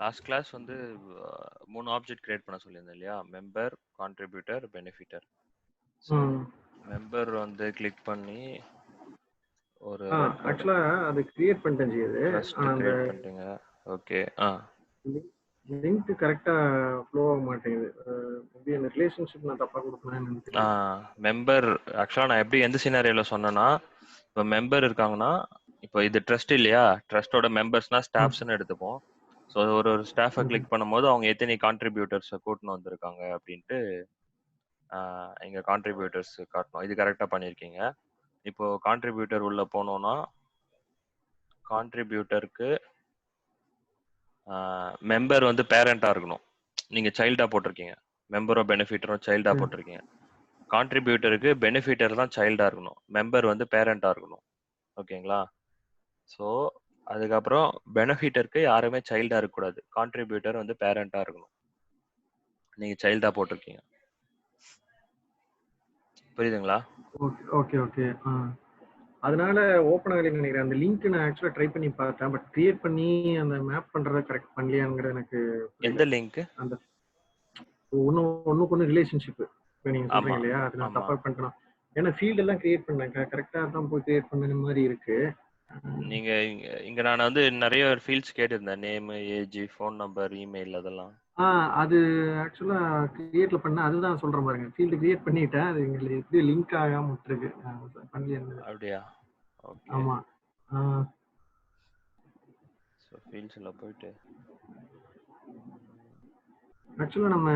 Last class வந்து 3 object create பண்ண சொல்லியிருந்தேன் இல்லையா? Member, contributor, benefiter. So member வந்து கிளிக் பண்ணி ஒரு ஆக்சுவலா அது கிரியேட் பண்ணிட்டேன் ஜி. அது ட்ரஸ்ட் ஆனா அந்த கிரியேட் பண்ணிட்டீங்க. ஓகே. லிங்க் கரெக்டா ஃப்ளோ ஆக மாட்டேங்குது. மேபி அந்த ரிலேஷன்ஷிப் நான் தப்பா கொடுத்தேன்னு தெரியல. மெம்பர் ஆக்சுவலா நான் எப்படி எந்த சினாரியோல சொன்னேன்னா, இப்போ மெம்பர் இருக்காங்கன்னா, இப்போ இது ட்ரஸ்ட் இல்லையா? ட்ரஸ்டோட மெம்பர்ஸ்னா ஸ்டாஃப்ஸ்னு எடுத்துப்போம். ஸோ ஒரு ஸ்டாஃபை கிளிக் பண்ணும்போது அவங்க எத்தனை கான்ட்ரிபியூட்டர்ஸை கூட்டின்னு வந்திருக்காங்க அப்படின்ட்டு இங்க கான்ட்ரிபியூட்டர்ஸ் காட்டணும். இது கரெக்டா பண்ணியிருக்கீங்க. இப்போ கான்ட்ரிபியூட்டர் உள்ள போனோம்னா கான்ட்ரிபியூட்டருக்கு மெம்பர் வந்து பேரண்டா இருக்கணும். நீங்க சைல்டா போட்டிருக்கீங்க. மெம்பரோ பெனிஃபிட்டரோ சைல்டா போட்டிருக்கீங்க. கான்ட்ரிபியூட்டருக்கு பெனிஃபிட்டர் தான் சைல்டா இருக்கணும். மெம்பர் வந்து பேரண்டா இருக்கணும். ஓகேங்களா? ஸோ அதுக்கப்புறம் பெனிஃபிட்டருக்கு யாருமே சைல்டா இருக்கக்கூடாது. கான்ட்ரிபியூட்டர் வந்து பேரண்டா இருக்கணும். நீங்க சைல்டா போட்டிருக்கீங்க. புரியுதுங்களா? Okay okay. அதனால ஓப்பன் ஆகலைன்னு நினைக்கிறேன். அந்த லிங்க் நான் ஆக்சுவலா ட்ரை பண்ணி பார்த்தேன். பட் கிரியேட் பண்ணி அந்த மேப் பண்றத கரெக்ட் பண்ணலையாங்கிறது எனக்கு எந்த லிங்க்? அந்த ஒண்ணுக்கு ரிலேஷன்ஷிப் நீங்க சொல்றீங்க இல்லையா? அது நான் தப்பா பண்ணிட்டேன். ஏன்னா ஃபீல்ட் எல்லாம் கிரியேட் பண்ணேன். கரெக்டா தான் போய் கிரியேட் பண்ண மாதிரி இருக்கு. நீங்க இங்க நான் வந்து நிறைய ஃபீல்ட்ஸ் கேட்டிருந்தேன். Name, age, phone number, email அதெல்லாம். அது ஆக்சுவலா கிரியேட்ல பண்ண அதுதான் சொல்றேன் பாருங்க. ஃபீல்ட் கிரியேட் பண்ணிட்டேன். அது எங்களுக்கு எப்படி லிங்க் ஆகாம விட்டுருக்கு. பண்ணல. அப்படியா? ஓகே. ஆமா. சோ ஃபீல்ட்ஸ்ல போய்ட்டு ஆக்சுவலா நம்ம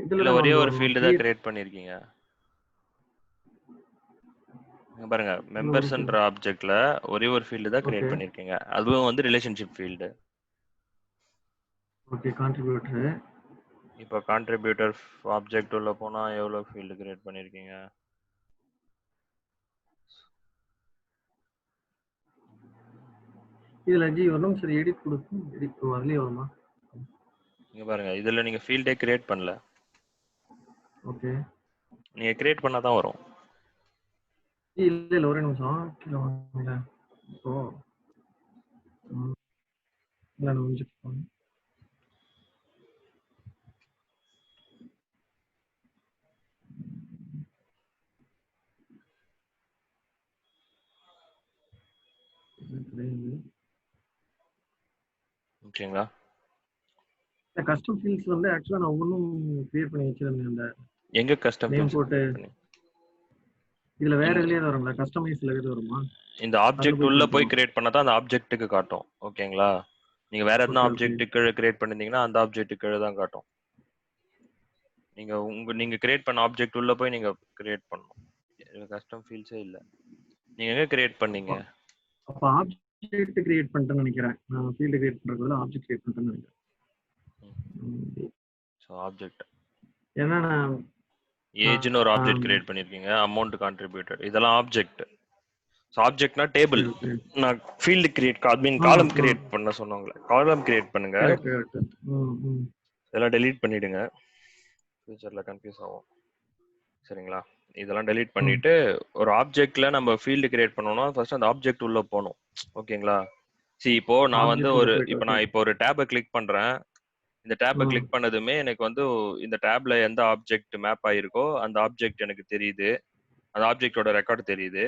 இதுல ஒரே ஒரு ஃபீல்ட் தான் கிரியேட் பண்ணிருக்கீங்க. பாருங்க, மெம்பர்ஸ்ன்ற ஆப்ஜெக்ட்ல ஒரே ஒரு ஃபீல்ட் தான் கிரியேட் பண்ணிருக்கீங்க. அதுவும் வந்து ரிலேஷன்ஷிப் ஃபீல்ட். ஓகே. கான்ட்ரிபியூட்டர். இப்போ கான்ட்ரிபியூட்டர் ஆப்ஜெக்ட் உள்ள போனா எவ்வளவு ஃபீல்ட் கிரியேட் பண்ணிருக்கீங்க? இதுல ஜி வரணும். சரி எடிட் கொடுத்து எடிட் அதுலயே வருமா? இங்க பாருங்க, இதுல நீங்க ஃபீல்டே கிரியேட் பண்ணல. ஓகே. நீங்க கிரியேட் பண்ணா தான் வரும். இல்ல ஒரே நிமிஷம். கீழ வாங்க. இப்போ நான் முடிஞ்சிட்டேன். ஓகேங்களா? கஸ்டம் ஃபீல்ட்ஸ் வந்து ஆக்சுவலா நான் ஒண்ணும் கிரியேட் பண்ணி வச்சிருந்தேன். அந்த எங்க கஸ்டம் நேம் போட்டு பண்ணி இதுல வேற எதுலயே வரும்ல? கஸ்டமைஸ்ல எது வருமா? இந்த ஆப்ஜெக்ட் உள்ள போய் கிரியேட் பண்ணா தான் அந்த ஆப்ஜெக்ட்டுக்கு காட்டும். ஓகேங்களா? நீங்க வேற எதனா ஆப்ஜெக்ட்டுக்கு கிரியேட் பண்ணிருந்தீங்கன்னா அந்த ஆப்ஜெக்ட்டுக்கு தான் காட்டும். நீங்க கிரியேட் பண்ண ஆப்ஜெக்ட் உள்ள போய் நீங்க கிரியேட் பண்ணனும். கஸ்டம் ஃபீல்ட்ஸே இல்ல. நீங்க எங்க கிரியேட் பண்ணீங்க? அப்ப ஆப்ஜெக்ட் கிரியேட் பண்ணிட்டேன்னு நினைக்கிறேன். நான் ஃபீல்ட் கிரியேட் பண்றதுல ஆப்ஜெக்ட் கிரியேட் பண்ணிட்டேன்னு நினைக்கிறேன். சோ ஆப்ஜெக்ட் ஏன்னா நான் ஏஜ்னு ஒரு ஆப்ஜெக்ட் கிரியேட் பண்ணிருக்கீங்க. அமௌண்ட் கான்ட்ரிபியூட்டட் இதெல்லாம் ஆப்ஜெக்ட். சோ ஆப்ஜெக்ட்னா டேபிள். நான் ஃபீல்ட் கிரியேட் காலம் கிரியேட் பண்ண சொன்னவங்களே. காலம் கிரியேட் பண்ணுங்க. இதெல்லாம் டெலீட் பண்ணிடுங்க. ஃபியூச்சர்ல கன்ஃபியூஸ் ஆகும். சரிங்களா? இதெல்லாம் டெலீட் பண்ணிட்டு ஒரு ஆப்ஜெக்ட்ல நம்ம ஃபீல்ட் கிரியேட் பண்ணனும்னா ஃபர்ஸ்ட் அந்த ஆப்ஜெக்ட் உள்ள போணும். ஓகேங்களா? இப்போ நான் வந்து ஒரு டேபை கிளிக் பண்றேன். இந்த டேபை கிளிக் பண்ணதுமே எனக்கு வந்து இந்த டேப்ல எந்த ஆப்ஜெக்ட் மேப் ஆயிருக்கோ அந்த ஆப்ஜெக்ட் எனக்கு தெரியுது. அந்த ஆப்ஜெக்ட்டோட ரெக்கார்ட் தெரியுது.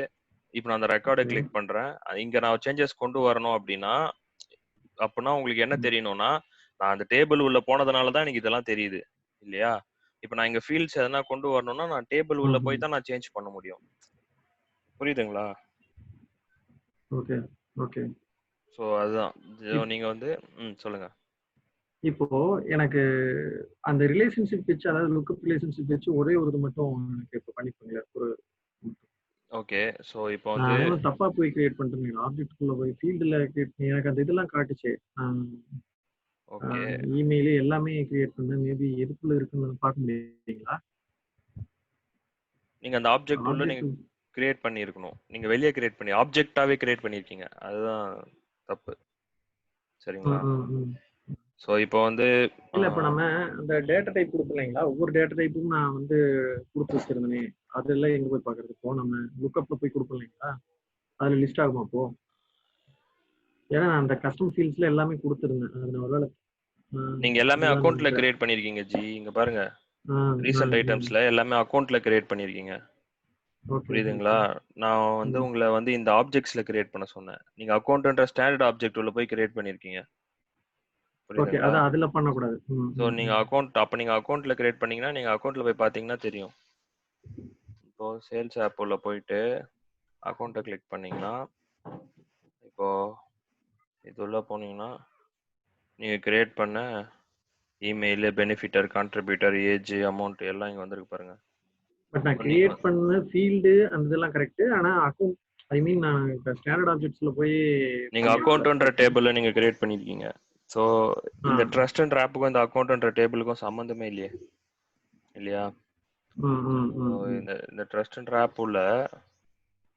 இப்போ நான் அந்த ரெக்கார்டை கிளிக் பண்றேன். இங்க நான் சேஞ்சஸ் கொண்டு வரணும் அப்படின்னா உங்களுக்கு என்ன தெரியணும்னா நான் அந்த டேபிள் உள்ள போனதுனால தான் எனக்கு இதெல்லாம் தெரியுது இல்லையா? இப்போ நான் இங்க ஃபீல்ட்ஸ் எதனா கொண்டு வரணும்னா நான் டேபிள் உள்ள போய் தான் நான் சேஞ்ச் பண்ண முடியும். புரியுதுங்களா? Okay okay. சோ அதுதான் நீங்க வந்து சொல்லுங்க. இப்போ எனக்கு அந்த ரிலேஷன்ஷிப் வச்சு, அதாவது லுக்அப் ரிலேஷன்ஷிப் வச்சு ஒரே ஒரு இது மட்டும் எனக்கு இப்போ பண்ணிக்கோங்க. ஒரு ஓகே. சோ இப்போ வந்து நான் தப்பா போய் கிரியேட் பண்ணிட்டேன். ஆப்ஜெக்ட் குள்ள போய் ஃபீல்ட்ல கிரியேட் எனக்கு அந்த இதெல்லாம் காட்டுச்சு. ஓகே. இமெயில் எல்லாமே கிரியேட் பண்ணேன். மேபி எதுக்குள்ள இருக்குன்னு பார்க்க முடியுங்களா? நீங்க அந்த ஆப்ஜெக்ட் உள்ள நீங்க கிரியேட் பண்ணியிருக்கணும். நீங்க வெளியே கிரியேட் பண்ணி ஆப்ஜெக்டாவே கிரியேட் பண்ணிருக்கீங்க. அதுதான் தப்பு. சரிங்களா? சோ இப்போ வந்து இல்ல இப்ப நம்ம அந்த டேட்டா டைப் கொடுக்கலைங்களா? ஒவ்வொரு டேட்டா டைப்பும் நான் வந்து கொடுத்து வச்சிருந்தேனே, அதெல்லாம் எங்க போய் பாக்குறது? இப்போ நம்ம லுக்அப்ல போய் கொடுக்கலைங்களா? அதுல லிஸ்ட் ஆகுமா அப்போ? ஏன்னா நான் அந்த கஸ்டம் ஃபீல்ட்ஸ்ல எல்லாமே கொடுத்துருந்தேன். அது ஒருவேளை நீங்க எல்லாமே அதுதான் அக்கவுண்ட்ல நமக்கு. கிரியேட் பண்ணிருக்கீங்க ஜி. இங்க பாருங்க, ம், ரீசெண்ட் ம், ம். ஐட்டம்ஸ்ல எல்லாமே அக்கவுண்ட்ல கிரியேட் பண்ணிருக்கீங்க. ஓகே, புரியுதுங்களா? ஓகே. நான் வந்து ம். உங்கள வந்து இந்த ஆப்ஜெக்ட்ஸ்ல கிரியேட் பண்ண சொன்னேன். நீங்க அக்கவுண்ட்ன்ற ஸ்டாண்டர்ட் ஆப்ஜெக்ட் உள்ள போய் கிரியேட் பண்ணிருக்கீங்க. ஓகே. புரியுதுங்களா? அதான் அதுல பண்ணக்கூடாது. ம், ஸோ ம், நீங்க ம். நீங்க அக்கவுண்ட்ல கிரியேட் பண்ணீங்கன்னா, நீங்க அக்கவுண்ட்ல போய் பார்த்தீங்கன்னா தெரியும். இப்போ சேல்ஸ் ஆப் உள்ள போயிட்டு அக்கவுண்ட்ட கிளிக் பண்ணீங்கன்னா, இப்போ இது உள்ள போனீங்கன்னா, நீங்க கிரியேட் பண்ண இமெயில், பெனிஃபிட்டர், கான்ட்ரிபியூட்டர், ஏஜ், அமௌண்ட் எல்லாம் இங்க வந்திருக்கு பாருங்க. பட் நான் இப்ப நீங்க கிரியேட் பண்ண ஃபீல்டு அந்த இதெல்லாம் கரெக்ட். ஆனா அக்கவுண்ட் ஐ மீன் நான் இப்ப ஸ்டாண்டர்ட் ஆப்ஜெக்ட்ஸ்ல போய் நீங்க பண்ணிருக்கல. அக்கவுண்ட்ன்ற டேபிள்ல நீங்க கிரியேட் பண்ணிருக்கீங்க. ஸோ ஆ. இந்த ட்ரஸ்ட்ன்ற ஆப்புக்கும் இந்த அக்கவுண்ட்ன்ற டேபிளுக்கும் சம்மந்தமே இல்லையே, இல்லையா? ம், ம், ஸோ ம், ம். இந்த ட்ரஸ்ட்ன்ற ஆப் உள்ள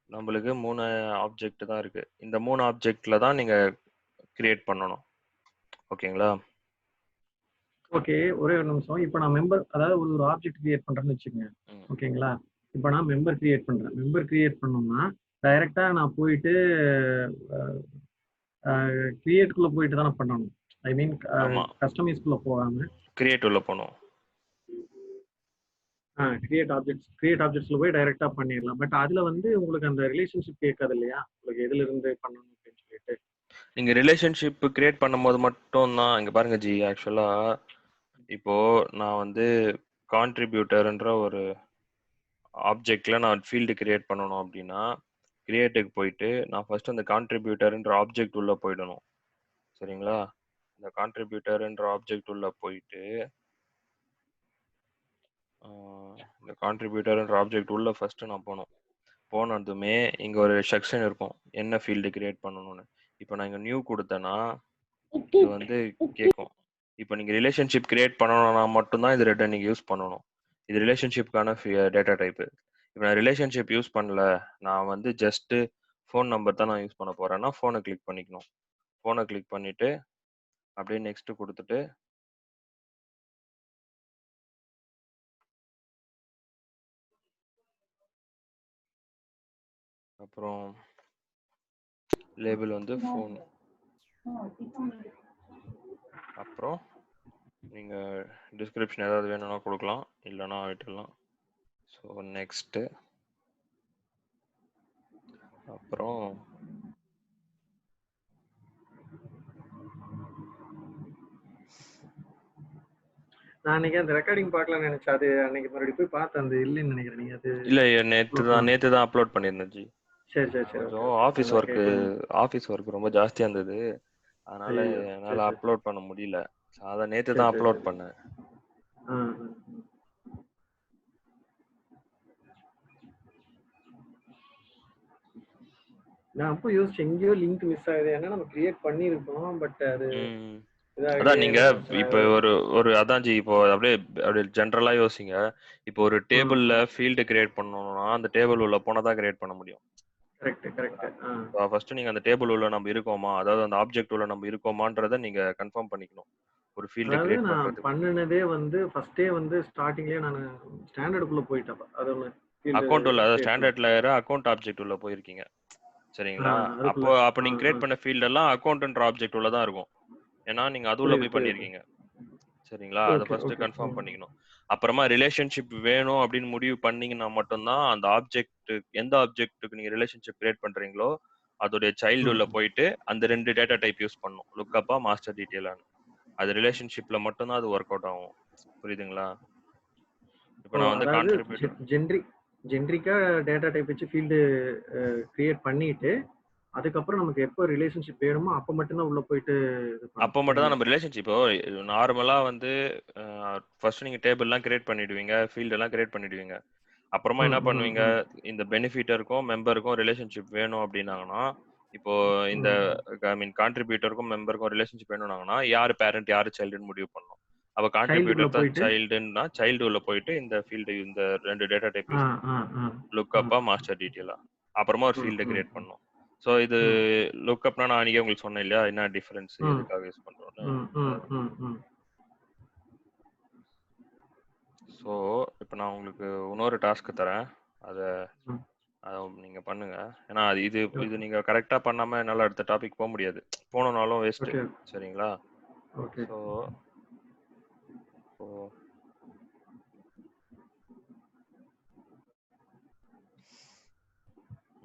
நம்மளுக்கு 3 ஆப்ஜெக்ட் தான் இருக்கு. இந்த 3 ஆப்ஜெக்ட்ல தான் நீங்க கிரியேட் பண்ணணும். ஓகேங்களா? ஓகே. ஒரே ஒரு நிமிஷம். இப்ப நான் மெம்பர் அதாவது ஒரு ஆப்ஜெக்ட் கிரியேட் பண்றேன்னு வச்சுக்கங்க. ம். ஓகேங்களா? இப்ப நான் மெம்பர் கிரியேட் பண்றேன். மெம்பர் கிரியேட் பண்ணோம்னா, டைரக்ட்டா நான் போயிட்டு கிரியேட்குள்ள போயிட்டு தானே பண்ணணும். ஐ மீன் ஆமா. கஸ்டமைஸ்குள்ள போகாம கிரியேட் உள்ள போணும். கிரியேட் ஆப்ஜெக்ட்ஸ்ல போய் டைரக்ட்டா பண்ணிடலாம். பட் அதுல வந்து உங்களுக்கு அந்த ரிலேஷன்ஷிப் கேட்காது இல்லையா? உங்களுக்கு எதுல இருந்து பண்ணணும் அப்படின்னு சொல்லிட்டு. நீங்க ரிலேஷன்ஷிப் கிரியேட் பண்ணும்போது மட்டும் தான் இங்க பாருங்க ஜி. ஆக்சுவலா இப்போ நான் வந்து கான்ட்ரிபியூட்டர்ன்ற ஒரு ஆப்ஜெக்ட்ல நான் ஃபீல்டு கிரியேட் பண்ணணும் அப்படின்னா, கிரியேட்டுக்கு போயிட்டு நான் ஃபர்ஸ்ட் அந்த கான்ட்ரிபியூட்டர்ன்ற ஆப்ஜெக்ட் உள்ள போயிடணும். சரிங்களா? இந்த கான்ட்ரிபியூட்டர்ன்ற ஆப்ஜெக்ட் உள்ள போயிட்டு ஆ, இந்த கான்ட்ரிபியூட்டர்ன்ற ஆப்ஜெக்ட் உள்ள ஃபர்ஸ்ட் நான் போகணும். போனதுமே இங்க ஒரு செக்ஷன் இருக்கும். என்ன ஃபீல்டு கிரியேட் பண்ணணும்னு. இப்போ நான் இங்க நியூ கொடுத்தேன்னா இது வந்து கேட்கும். இப்போ நீங்க ரிலேஷன்ஷிப் கிரியேட் பண்ணணும்னா மட்டும்தான் இது ரெட்டை நீங்க யூஸ் பண்ணணும். இது ரிலேஷன்ஷிப்கான டேட்டா டைப். இப்போ நான் ரிலேஷன்ஷிப் யூஸ் பண்ணல, நான் வந்து ஜஸ்ட் ஃபோன் நம்பர் தான் நான் யூஸ் பண்ண போறேன்னா ஃபோனை கிளிக் பண்ணிக்கணும். ஃபோனை கிளிக் பண்ணிட்டு அப்படியே நெக்ஸ்ட் கொடுத்துட்டு அப்புறம் லேபிள் வந்து ஃபோன். அப்புறம் நீங்க டிஸ்கிரிப்ஷன் ஏதாவது வேணும்னா கொடுக்கலாம், இல்லைன்னா விட்டுடலாம். ஸோ நெக்ஸ்ட் அப்புறம் நான் அன்னைக்கு அந்த ரெக்கார்டிங் பார்க்கலாம்னு நினைச்சேன். அது அன்னைக்கு மறுபடியும் போய் பார்த்தேன். அது இல்லைன்னு நினைக்கிறேன். நீங்க அது இல்ல அப்லோட் பண்ண. நேத்து தான் அப்லோட் பண்ணியிருந்தேன் ஜி. சரி, சரி, சரி. ஓகே, கொஞ்சம் ஓகே. அதான் கேட்கலாம். ஆஃபீஸ் ஒர்க் ரொம்ப ஜாஸ்தியா இருந்தது. அதனால ஐயோ! சரி, என்னால சரி, சரி. அப்லோட் பண்ண முடியல. அதான் நேத்து சரி, தான் சரி, அப்லோட் சரி. பண்ணேன். ஆ, ஆ, ஆ. நான் அப்போ யோசிச்சேன், எங்கேயோ லிங்க் மிஸ் ஆகுது. ஏன்னா நம்ம கிரியேட் பண்ணியிருக்கோம். பட் அது ம். இதாகி அதான் நீங்க ரிஜெக்ஷன் இப்ப ஆகுது. ஒரு அதான் ஜி. இப்போ அப்படியே ஜென்ரலா யோசிங்க. இப்போ ஒரு ம், டேபிள்ல ம். ஃபீல்டு கிரியேட் பண்ணணும்னா அந்த டேபிள் உள்ள போனா தான் கிரியேட் பண்ண முடியும். Correct, correct. ஆ. ஃபர்ஸ்ட் நீங்க அந்த டேபிள் உள்ள நம்ம இருக்கோமா, அதாவது அந்த ஆப்ஜெக்ட் உள்ள நம்ம இருக்கோமான்றத நீங்க கன்ஃபார்ம் பண்ணிக்கணும். ஒரு ஃபீல்டு அதாவது கிரியேட் நான் பண்றதுக்கு. பண்ணுனதே வந்து ஃபர்ஸ்ட்டே வந்து ஸ்டார்ட்டிங்லயே நானு ஸ்டாண்டர்டுக்குள்ள போயிட்டேன். அது ஒண்ணு ஃபீல்டு அக்கவுண்ட் உள்ள அதாவது கிரியேட் பண்ண. ஸ்டாண்டர்ட் லேயர் அக்கவுண்ட் ஆப்ஜெக்ட் உள்ள போயிருக்கீங்க. ஆ, சரிங்களா? அதுக்குள்ள. அப்போ ஆ, நீங்க ஆ. கிரியேட் பண்ண ஃபீல்ட் எல்லாம் அக்கவுண்ட்ன்ற ஆப்ஜெக்ட் உள்ள தான் இருக்கும். ஏன்னா நீங்க அது உள்ள புரியுது, போய் புரியுது. பண்ணியிருக்கீங்க. சரிங்களா? அத ஓகே, ஃபர்ஸ்ட் ஓகே. கன்ஃபார்ம் ம். பண்ணிக்கணும். அப்புறமா ரிலேஷன்ஷிப் வேணும் அப்படின்னு முடிவு பண்ணீங்கன்னா மட்டும்தான் அந்த ஆப்ஜெக்ட் எந்த ஆப்ஜெக்ட்டுக்கு நீங்க ரிலேஷன்ஷிப் கிரியேட் பண்றீங்களோ அதோடைய சைல்டு உள்ள ம். போயிட்டு அந்த 2 டேட்டா டைப் யூஸ் பண்ணணும். லுக்கப்பா, மாஸ்டர் டீடைலான்னு. அது ரிலேஷன்ஷிப்ல மட்டும்தான் அது ஒர்க் அவுட் ஆகும். புரியுதுங்களா? இப்போ ஓ! நான் வந்து அதாவது கான்ட்ரிபியூட்டர் ஜென்ரிக்கா டேட்டா டைப் வச்சு ஃபீல்டு கிரியேட் பண்ணிட்டு, அதுக்கப்புறம் நமக்கு எப்போ ரிலேஷன்ஷிப் வேணுமோ, அப்ப மட்டும் தான் உள்ள போயிட்டு இது அப்போ பண்ணணும். மட்டும் தான் இல்லைங்களா? நம்ம ரிலேஷன்ஷிப் இப்போ நார்மலா வந்து ஃபர்ஸ்ட் நீங்க டேபிள்லாம் கிரியேட் பண்ணிடுவீங்க, ஃபீல்ட் எல்லாம் கிரியேட் பண்ணிடுவீங்க. அப்புறமா ம், என்ன ம், பண்ணுவீங்க, ம். இந்த பெனிஃபிட்டருக்கும் மெம்பருக்கும் ரிலேஷன்ஷிப் வேணும் அப்படின்னாங்கன்னா, இப்போ இந்த ம். ஐ மீன் கான்ட்ரிபியூட்டருக்கும் மெம்பருக்கும் ரிலேஷன்ஷிப் வேணும்னாங்கன்னா, யாரு பேரண்ட் யாரு சைல்டுன்னு முடிவு பண்ணணும். அப்ப சைல்டுக்குள்ள கான்ட்ரிபியூட்டர் தான் போயிட்டு சைல்டுன்னா சைல்டு உள்ள போயிட்டு இந்த 2 டேட்டா டைப் ஆ, யூஸ் பண்ணணும். ஆ, ஆ, ஆ. லுக்கப்பா, மாஸ்டர் டீடைலா. அப்புறமா ஒரு ம், ஃபீல்ட ம், கிரியேட் பண்ணணும். ஸோ இது ம். லுக்கப்னா நான் அன்னைக்கே உங்களுக்கு சொன்னேன் இல்லையா? என்ன டிஃபரன்ஸ் ம், எதுக்காக யூஸ் பண்றோம்னு. ம், ம், ம், ம். ஸோ இப்போ நான் உங்களுக்கு இன்னொரு டாஸ்க் தரேன். அத ம். அத நீங்க பண்ணுங்க. ஏன்னா இது ஓகே, நீங்க கரெக்ட்டா பண்ணாம என்னால அடுத்த டாபிக் முடியாது. போனனாலும் வேஸ்ட். ஓகே, சரிங்களா? ஓகே. ஸோ ஓ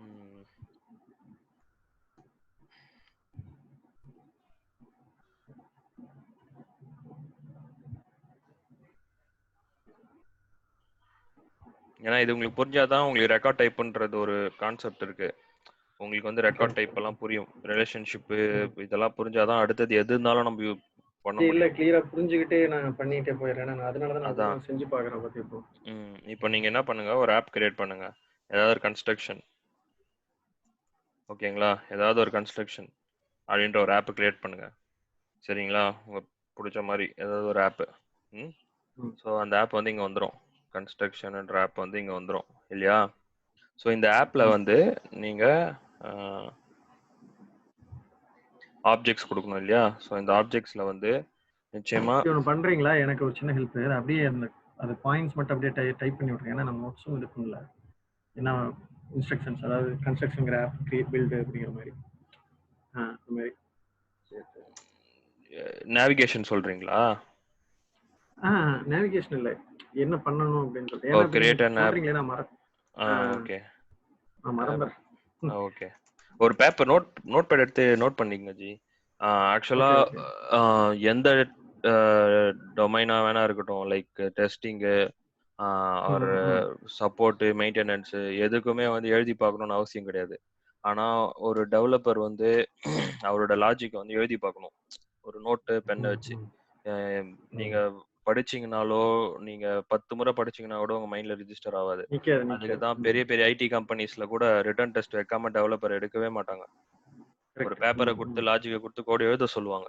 ம். ஏன்னா இது உங்களுக்கு புரிஞ்சாதான் உங்களுக்கு ரெக்கார்ட் டைப் பண்றது ஒரு கான்செப்ட் இருக்கு. உங்களுக்கு வந்து ரெக்கார்ட் டைப் எல்லாம் புரியும். ரிலேஷன்ஷிப்பு இதெல்லாம் புரிஞ்சாதான் அடுத்தது எது இருந்தாலும் நம்ம பண்ண இல்ல முடியும். கிளியரா புரிஞ்சுக்கிட்டே நான் பண்ணிட்டே போயிடுறேன். நான் அதனாலதான் நான் அதான். ஒவ்வொன்றும் செஞ்சு பார்க்குறேன் பத்தி இப்போ. இப்போ நீங்க என்ன பண்ணுங்க, ஒரு ஆப் கிரியேட் பண்ணுங்க. ஏதாவது ஒரு கன்ஸ்ட்ரக்ஷன், ஓகேங்களா? ஏதாவது ஒரு கன்ஸ்ட்ரக்ஷன் அப்படின்ற ஒரு ஆப் கிரியேட் பண்ணுங்க. சரிங்களா? உங்க பிடிச்ச மாதிரி ஏதாவது ஒரு ஆப். ஸோ அந்த ஆப் வந்து இங்க வந்துடும். கன்ஸ்ட்ரக்ஷன்ன்ற ஆப் வந்து இங்க வந்துடும் இல்லையா? ஸோ இந்த ஆப்ல வந்து நீங்க ஆப்ஜெக்ட்ஸ் கொடுக்கணும் இல்லையா? ஸோ இந்த ஆப்ஜெக்ட்ஸ்ல வந்து நிச்சயமா ஒன்று பண்றீங்களா? எனக்கு ஒரு சின்ன ஹெல்ப். அப்படியே அந்த அது பாயிண்ட்ஸ் மட்டும் அப்படியே டைப் பண்ணி விட்ருங்க. ஏன்னா நம்ம நோட்ஸும் இது பண்ணல. ஏன்னா இன்ஸ்ட்ரக்ஷன்ஸ், அதாவது கன்ஸ்ட்ரக்ஷன் ஆப் கிரியேட் பில்டு அப்படிங்கிற மாதிரி. அந்த மாதிரி. நேவிகேஷன் சொல்றீங்களா? நேவிகேஷன் இல்லை, என்ன பண்ணணும் அப்படின்னு சொல்லிட்டு. ஓ ஏன்னா கிரியேட் அன் ஆப். சொல்றீங்களே, நான் ஓகே மறந்துறேன். ஓகே. ஒரு பேப்பர் நோட் பேட் எடுத்து நோட் பண்ணிக்கங்க ஜி. ஆக்சுவலா எந்த டொமைனா வேணா இருக்கட்டும், லைக் டெஸ்டிங்கு ஒரு சப்போர்ட் மெயின்டெனன்ஸ், எதுக்குமே வந்து எழுதி பார்க்கணும்னு அவசியம் கிடையாது. ஆனா ஒரு டெவலப்பர் வந்து அவரோட லாஜிக் வந்து எழுதி பார்க்கணும் ஒரு நோட்டு பெண்ணை வச்சு. நீங்க படிச்சீங்கனாலோ நீங்க 10 முறை படிச்சீங்கன்னா கூட உங்க மைண்ட்ல ரிஜிஸ்டர் ஆகாது. அதுக்குதான் பெரிய பெரிய ஐடி கம்பெனிஸ்ல கூட ரிட்டர்ன் டெஸ்ட் வைக்காம டெவலப்பர் எடுக்கவே மாட்டாங்க. ஒரு பேப்பரை கொடுத்து லாஜிக்கை கொடுத்து கோடு எழுத சொல்லுவாங்க.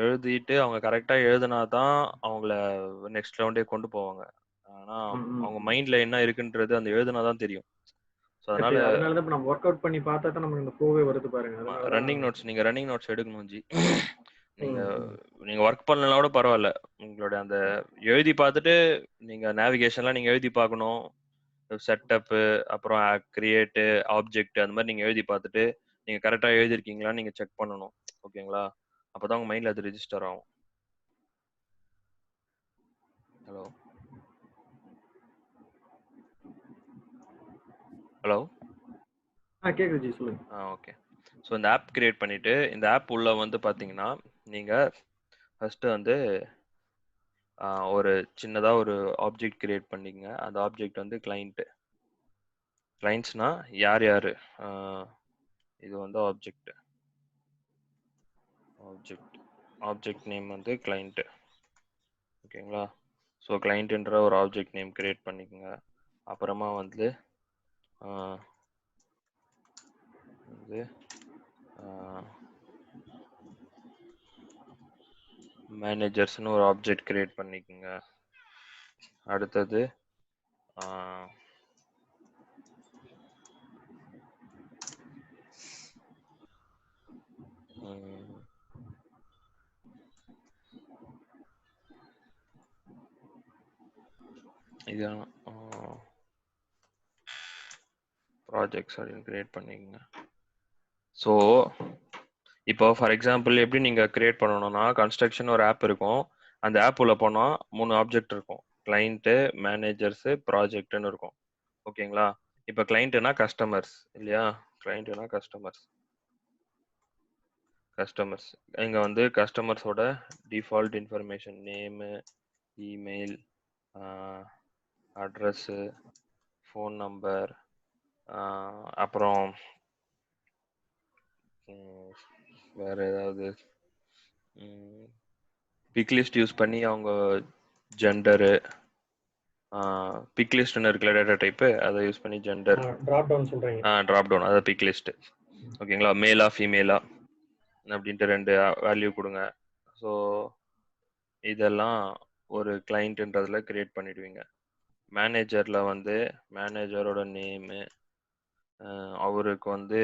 எழுதிட்டு அவங்க கரெக்டா எழுதினாதான் அவங்கள நெக்ஸ்ட் ரவுண்டே கொண்டு போவாங்க. ஆனா அவங்க மைண்ட்ல என்ன இருக்குன்றது அந்த எழுதினாதான் தெரியும். அதனாலதான் நம்ம ஒர்க் அவுட் பண்ணி பார்த்தா தான் நமக்கு இந்த ஃப்ளோவே வருது பாருங்க. ரன்னிங் நோட்ஸ் எடுக்கணும் ஜி. நீங்க ஒர்க் பண்ணலனா கூட பரவாயில்ல, உங்களோட அந்த எழுதி பார்த்துட்டு நீங்க நேவிகேஷன்லாம் நீங்க எழுதி பார்க்கணும். செட்டப், அப்புறம் கிரியேட் ஆப்ஜெக்ட், அந்த மாதிரி நீங்க எழுதி பார்த்துட்டு நீங்க கரெக்டா எழுதிருக்கீங்களா நீங்க செக் பண்ணணும். ஓகேங்களா? அப்பதான் உங்க மைண்ட்ல அது ரெஜிஸ்டர் ஆகும். ஹலோ ஹலோ கேக்குது ஜி, சொல்லுங்க. ஓகே. ஸோ இந்த ஆப் கிரியேட் பண்ணிட்டு இந்த ஆப் உள்ள வந்து பாத்தீங்கன்னா நீங்க ஃபர்ஸ்ட் வந்து ஒரு சின்னதா ஒரு ஆப்ஜெக்ட் கிரியேட் பண்ணிக்கங்க. அந்த ஆப்ஜெக்ட் வந்து கிளைண்ட்ஸ்னா யார் யாரு, இது வந்து ஆப்ஜெக்ட் நேம் வந்து கிளைண்ட். ஓகேங்களா? ஸோ கிளைண்ட்ன்ற ஒரு ஆப்ஜெக்ட் நேம் கிரியேட் பண்ணிக்கோங்க. அப்புறமா வந்து மேனேஜர்ஸ்னு ஒரு ஆப்ஜெக்ட் கிரியேட் பண்ணிக்கோங்க. அடுத்தது இதான் ப்ராஜெக்ட்ஸ் அப்படின்னு கிரியேட் பண்ணிக்கோங்க. ஸோ இப்போ ஃபார் எக்ஸாம்பிள் எப்படி நீங்க கிரியேட் பண்ணணும்னா, கன்ஸ்ட்ரக்ஷன் ஒரு ஆப் இருக்கும். அந்த ஆப் உள்ள போனா 3 ஆப்ஜெக்ட் இருக்கும். கிளைண்ட்டு, மேனேஜர்ஸ், ப்ராஜெக்ட்னு இருக்கும். ஓகேங்களா? இப்போ கிளைண்ட்னா கஸ்டமர்ஸ் இல்லையா? கிளைண்ட்னா கஸ்டமர்ஸ் இங்க வந்து கஸ்டமர்ஸோட default information, name, email, address, phone number, அப்புறம் வேற ஏதாவது பிக் லிஸ்ட் யூஸ் பண்ணி அவங்க ஜெண்டரு, பிக் லிஸ்ட்னு இருக்குல்ல டேட்டா டைப்பு, அதை யூஸ் பண்ணி ஜெண்டர் டிராப் டவுன் சொல்றீங்க. டிராப் டவுன், அதாவது பிக் லிஸ்ட். ஓகேங்களா? மேலா ஃபீமேலா அப்படின்ட்டு 2 வேல்யூ கொடுங்க. ஸோ இதெல்லாம் ஒரு கிளைண்ட்ன்றதுல கிரியேட் பண்ணிடுவீங்க. மேனேஜர்ல வந்து மேனேஜரோட நேமு, அவருக்கு வந்து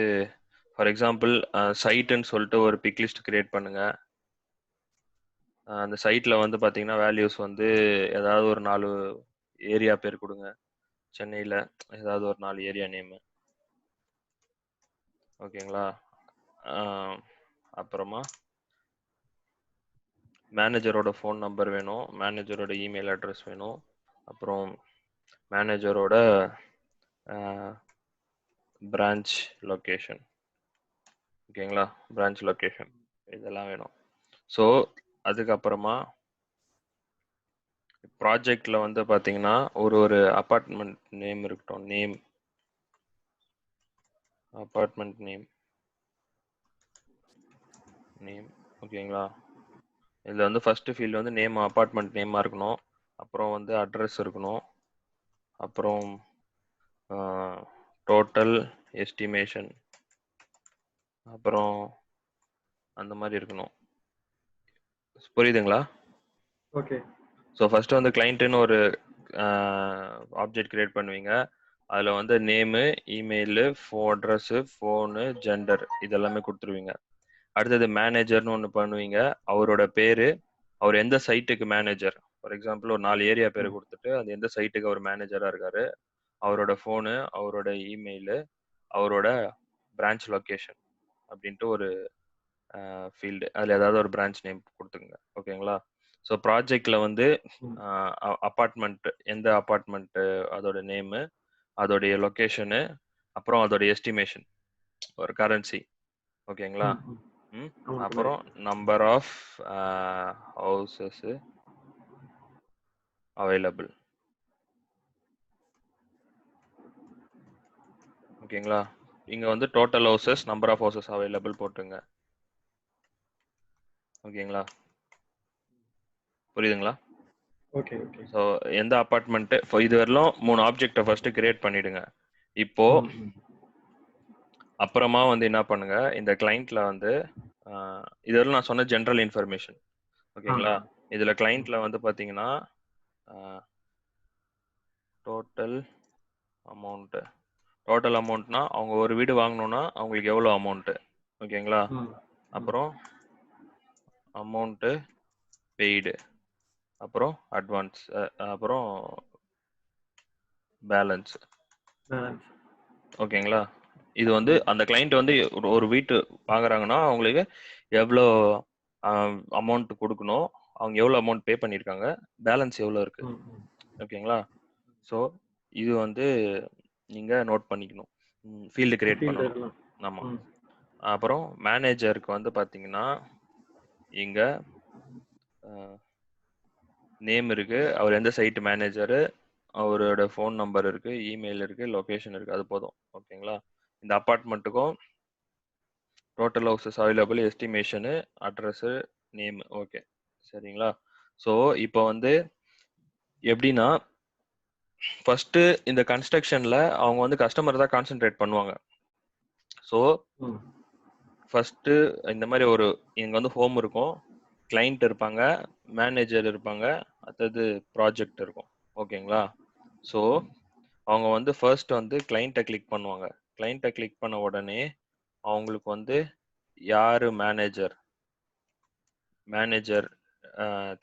ஃபார் எக்ஸாம்பிள் சைட்டுன்னு சொல்லிட்டு ஒரு பிக் லிஸ்ட் கிரியேட் பண்ணுங்க. அந்த சைட்ல வந்து பாத்தீங்கன்னா வேல்யூஸ் வந்து ஏதாவது ஒரு 4 ஏரியா பேர் கொடுங்க. சென்னையில ஏதாவது ஒரு 4 ஏரியா நேமு. ஓகேங்களா? அப்புறமா மேனேஜரோட ஃபோன் நம்பர் வேணும், மேனேஜரோட இமெயில் அட்ரஸ் வேணும், அப்புறம் மேனேஜரோட பிரான்ச் லொகேஷன். ஓகேங்களா, பிரான்ச் லொகேஷன் இதெல்லாம் வேணும். ஸோ அதுக்கப்புறமா ப்ராஜெக்ட்ல வந்து பார்த்தீங்கன்னா ஒரு அப்பார்ட்மெண்ட் நேம் இருக்கட்டும். நேம், அப்பார்ட்மெண்ட் நேம், ஓகேங்களா. இதில் வந்து ஃபர்ஸ்ட் ஃபீல்டு வந்து நேம், அப்பார்ட்மெண்ட் நேமாக இருக்கணும். அப்புறம் வந்து அட்ரஸ் இருக்கணும். அப்புறம் டோட்டல் எஸ்டிமேஷன், அப்புறம் அந்த மாதிரி இருக்கணும். புரியுதுங்களா? ஓகே. ஸோ ஃபர்ஸ்ட் வந்து கிளைண்ட்டுன்னு ஒரு ஆப்ஜெக்ட் கிரியேட் பண்ணுவீங்க. அதில் வந்து name, email, address, phone, gender இதெல்லாமே கொடுத்துருவீங்க. அடுத்தது மேனேஜர்னு ஒன்று பண்ணுவீங்க. அவரோட பேர், அவர் எந்த சைட்டுக்கு மேனேஜர், ஃபார் எக்ஸாம்பிள் ஒரு 4 ஏரியா பேர் கொடுத்துட்டு அது எந்த சைட்டுக்கு அவர் மேனேஜராக இருக்காரு, அவரோட ஃபோனு, அவரோட இமெயிலு, அவரோட பிரான்ச் லொக்கேஷன் அப்படின்ட்டு ஒரு ஃபீல்டு, அதில் ஏதாவது ஒரு பிரான்ச் நேம் கொடுத்துங்க. ஓகேங்களா. ஸோ ப்ராஜெக்டில் வந்து அப்பார்ட்மெண்ட், எந்த அப்பார்ட்மெண்ட்டு அதோட நேமு, அதோடைய லொக்கேஷனு, அப்புறம் அதோட எஸ்டிமேஷன், ஒரு கரன்சி. ஓகேங்களா. அப்புறம் நம்பர் ஆஃப் ஹவுசஸ் அவைலபிள். ஓகேங்களா. இங்க வந்து total houses, number of houses available போட்டுங்க. ஓகேங்களா, புரியுதுங்களா? Okay okay. ஸோ எந்த அப்பார்ட்மெண்ட், இது வரலாம் 3 ஆப்ஜெக்டை ஃபர்ஸ்ட் கிரியேட் பண்ணிடுங்க. இப்போ அப்புறமா வந்து என்ன பண்ணுங்க, இந்த கிளைண்ட்ல வந்து இதெல்லாம் நான் சொன்ன ஜென்ரல் இன்ஃபர்மேஷன். ஓகேங்களா. இதுல கிளைண்ட்ல வந்து பாத்தீங்கன்னா டோட்டல் அமௌண்ட்னா அவங்க ஒரு வீடு வாங்கணும்னா அவங்களுக்கு எவ்வளோ அமௌண்ட். ஓகேங்களா. அப்புறம் அமௌண்ட் பெய்டு, அப்புறம் அட்வான்ஸ், அப்புறம் பேலன்ஸ். ஓகேங்களா. இது வந்து அந்த கிளைண்ட் வந்து ஒரு வீட்டு வாங்குறாங்கன்னா அவங்களுக்கு எவ்வளோ அமௌண்ட் கொடுக்கணும், அவங்க எவ்வளோ அமௌண்ட் பே பண்ணியிருக்காங்க, பேலன்ஸ் எவ்வளோ இருக்கு. ஓகேங்களா. ஸோ இது வந்து நீங்க நோட் பண்ணிக்கணும், ஃபீல்டு கிரியேட் பண்ணணும். ஆமாம். அப்புறம் மேனேஜருக்கு வந்து பார்த்தீங்கன்னா இங்க நேம் இருக்கு, அவர் எந்த சைட் மேனேஜரு, அவரோட ஃபோன் நம்பர் இருக்கு, இமெயில் இருக்கு, லொகேஷன் இருக்கு, அது போதும். ஓகேங்களா. இந்த அப்பார்ட்மெண்ட்டுக்கும் total houses available, estimation, address, name. Okay, சரிங்களா. ஸோ இப்போ வந்து எப்படின்னா ஃபர்ஸ்ட் இந்த கன்ஸ்ட்ரக்ஷன்ல அவங்க வந்து கஸ்டமர் தான் கான்சென்ட்ரேட் பண்ணுவாங்க. ஸோ ஃபர்ஸ்ட் இந்த மாதிரி இங்க வந்து ஹோம் இருக்கும், கிளைண்ட் இருப்பாங்க, மேனேஜர் இருப்பாங்க, அடுத்தது ப்ராஜெக்ட் இருக்கும். ஓகேங்களா. ஸோ அவங்க வந்து ஃபர்ஸ்ட் வந்து கிளைண்ட்டை கிளிக் பண்ணுவாங்க. கிளைண்ட்டை கிளிக் பண்ண உடனே அவங்களுக்கு வந்து யாரு மேனேஜர்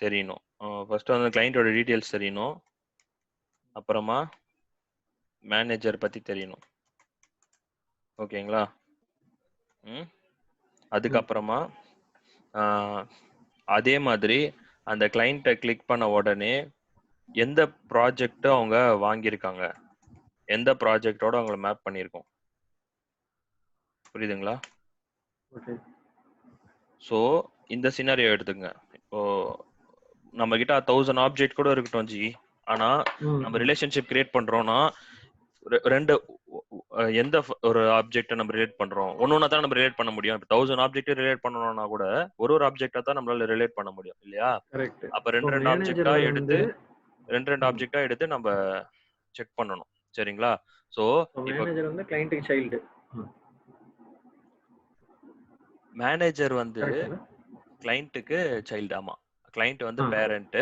தெரியணும். ஃபர்ஸ்ட் வந்து கிளைண்ட்டோட டீட்டெயில்ஸ் தெரியணும், அப்புறமா மேனேஜர் பத்தி தெரியணும். ஓகேங்களா. அதுக்கப்புறமா அதே மாதிரி அந்த கிளைண்ட்டை கிளிக் பண்ண உடனே எந்த ப்ராஜெக்ட் அவங்க வாங்கியிருக்காங்க, எந்த ப்ராஜெக்டோட அவங்களை மேப் பண்ணியிருக்கோம். புரியுதுங்களா. ஸோ இந்த சினாரியோ எடுத்துங்க. இப்போ நம்ம கிட்ட 1000 ஆப்ஜெக்ட் கூட இருக்கட்டும் ஜி, ஆனா நம்ம ரிலேஷன்ஷிப் கிரியேட் பண்றோம்னா ரெண்டு எந்த ஒரு ஆப்ஜெக்ட்டை நம்ம ரிலேட் பண்றோம், ஒன்னொன்னா தான் நம்ம ரிலேட் பண்ண முடியும். இப்போ 1000 ஆப்ஜெக்ட் ரிலேட் பண்ணணும்னா கூட ஒரு ஆப்ஜெக்டா தான் நம்மளால ரிலேட் பண்ண முடியும் இல்லையா. அப்ப ரெண்டு ஆப்ஜெக்டா எடுத்து நம்ம செக் பண்ணணும். சரிங்களா. சோ இப்போ மேனேஜர் வந்து கிளையன்ட்க்கு சைல்டு, மேனேஜர் வந்து கிளையண்ட்டுக்கு சைல்டு. ஆமா, கிளையண்ட் வந்து பேரண்ட்,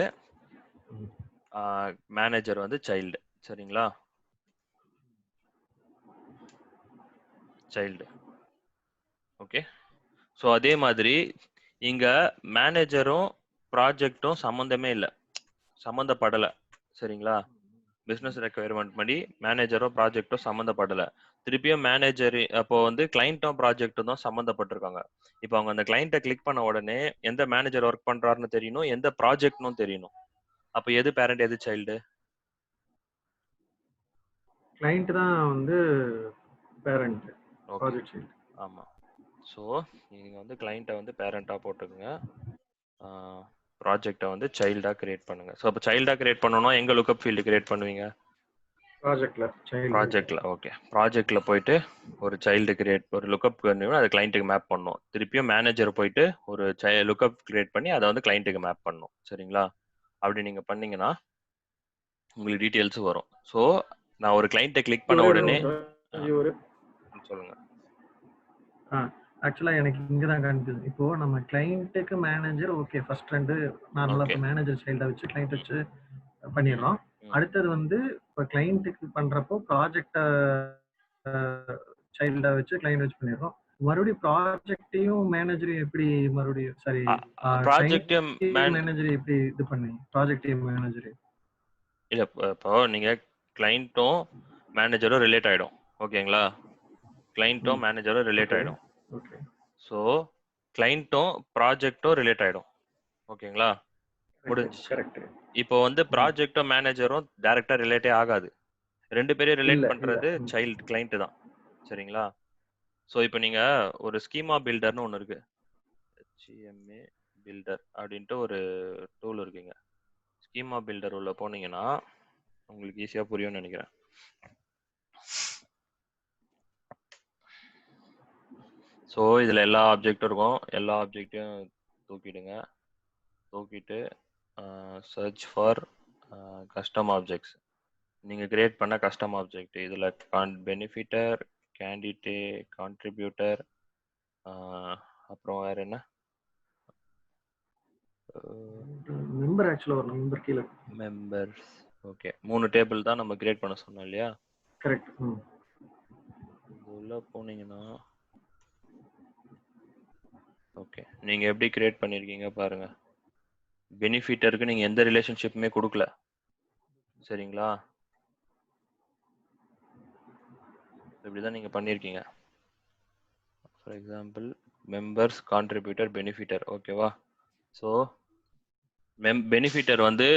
மேனேஜர் வந்து சைல்டு. சரிங்களா, சைல்டு. ஓகே. ஸோ அதே மாதிரி இங்க மேனேஜரும் ப்ராஜெக்டும் சம்மந்தமே இல்லை, சம்மந்தப்படலை. சரிங்களா. பிசினஸ் ரெக்குயர்மெண்ட் படி மேனேஜரோ ப்ராஜெக்டோ சம்மந்தப்படல. திருப்பியும் மேனேஜர் அப்போ வந்து கிளைண்ட்டும் ப்ராஜெக்டும் தான் சம்மந்தப்பட்டிருக்காங்க. இப்போ அவங்க அந்த கிளைண்ட்டை கிளிக் பண்ண உடனே எந்த மேனேஜர் ஒர்க் பண்றாருன்னு தெரியணும், எந்த ப்ராஜெக்ட்னும் தெரியணும். அப்போ எது பேரண்ட் எது சைல்டு? கிளைண்ட் தான் வந்து பேரண்ட், ஓகே, ப்ராஜெக்ட் சைல்டு. ஆமா. ஸோ நீங்க வந்து கிளைண்ட்டை வந்து பேரண்டா போட்டுக்கோங்க, ப்ராஜெக்டை வந்து சைல்டா கிரியேட் பண்ணுங்க. ஸோ அப்போ சைல்டா கிரியேட் பண்ணணும்னா எங்க லுக்கப் ஃபீல்டு கிரியேட் பண்ணுவீங்க? ப்ராஜெக்ட்ல சைல்டு. ப்ராஜெக்ட்ல. ஓகே, ப்ராஜெக்ட்ல போயிட்டு ஒரு சைல்டு கிரியேட், ஒரு லுக்கப் பண்ணி அதை கிளைண்ட்டுக்கு மேப் பண்ணணும். திருப்பியும் மேனேஜர் போயிட்டு ஒரு லுக்கப் கிரியேட் பண்ணி அதை வந்து கிளைண்ட்டுக்கு மேப் பண்ணணும். சரிங்களா? அப்படி நீங்க பண்ணீங்கன்னா உங்களுக்கு டீட்டெயில்ஸ் வரும். ஸோ நான் ஒரு கிளைண்ட்டை கிளிக் பண்ண உடனே ஒரு சொல்லுங்க. ஆக்சுவலா எனக்கு இங்க தான் கன்ஃபியூஸ். இப்போ நம்ம கிளைண்ட்டுக்கு மேனேஜர் ஓகே, ஃபர்ஸ்ட் 2 நார்மலா இப்போ மேனேஜர் சைல்டா வச்சு கிளைண்ட் வச்சு பண்ணிடுறோம். அடுத்தது வந்து இப்போ கிளைண்ட்டுக்கு பண்றப்போ ப்ராஜெக்ட சைல்டா வச்சு கிளைண்ட் வச்சு பண்ணிடுறோம். மறுபடியும் ப்ராஜெக்டையும் மேனேஜரையும் எப்படி மறுபடியும் சாரி ப்ராஜெக்டையும் மேனேஜரை எப்படி இது பண்ணி ப்ராஜெக்டையும் மேனேஜரையும் இல்ல, இப்போ நீங்க கிளைண்ட்டும் மேனேஜரும் ரிலேட் ஆயிடும். ஓகேங்களா? கிளைண்ட்டும் மேனேஜரும் ரிலேட் ஆயிடும். ஓகே. ஸோ கிளைண்ட்டும் ப்ராஜெக்டும் ரிலேட் ஆயிடும். ஓகேங்களா? முடிஞ்சு. கரெக்ட். இப்போ வந்து ப்ராஜெக்டும் மேனேஜரும் டைரக்டா ரிலேட்டே ஆகாது. ரெண்டு பேரையும் ரிலேட் பண்றது சைல்ட் கிளைண்ட் தான். சரிங்களா? ஸோ இப்போ நீங்க ஒரு ஸ்கீமா பில்டர்னு ஒன்று இருக்கு, HMA பில்டர் அப்படின்ட்டு ஒரு டூல் இருக்குங்க. ஸ்கீமா பில்டர் உள்ள போனீங்கன்னா உங்களுக்கு ஈஸியா புரியும்னு நினைக்கிறேன். ஸோ இதில் எல்லா ஆப்ஜெக்டும் இருக்கும். எல்லா ஆப்ஜெக்டையும் தூக்கிடுங்க. தூக்கிட்டு சர்ச் ஃபார் கஸ்டம் ஆப்ஜெக்ட்ஸ். நீங்கள் கிரியேட் பண்ண கஸ்டம் ஆப்ஜெக்ட் இதில் பெனிஃபிட்டர், கேண்டிடே, கான்ட்ரிபியூட்டர், அப்புறம் வேற என்ன, மெம்பர் ஆக்சுவலாக வரணும். மெம்பர் கீழே மெம்பர்ஸ். ஓகே, 3 டேபிள் தான் நம்ம கிரியேட் பண்ண சொன்னோம் இல்லையா? கரெக்ட். இது உள்ள போனீங்கன்னா ஓகே, நீங்கள் எப்படி கிரியேட் பண்ணியிருக்கீங்க பாருங்க. பெனிஃபிட்டருக்கு நீங்கள் எந்த ரிலேஷன்ஷிப்புமே கொடுக்கல. சரிங்களா? இப்படிதான் நீங்கள் பண்ணியிருக்கீங்க. For example members, contributor, benefiter. ஓகேவா? ஸோ பெனிஃபிட்டர் வந்து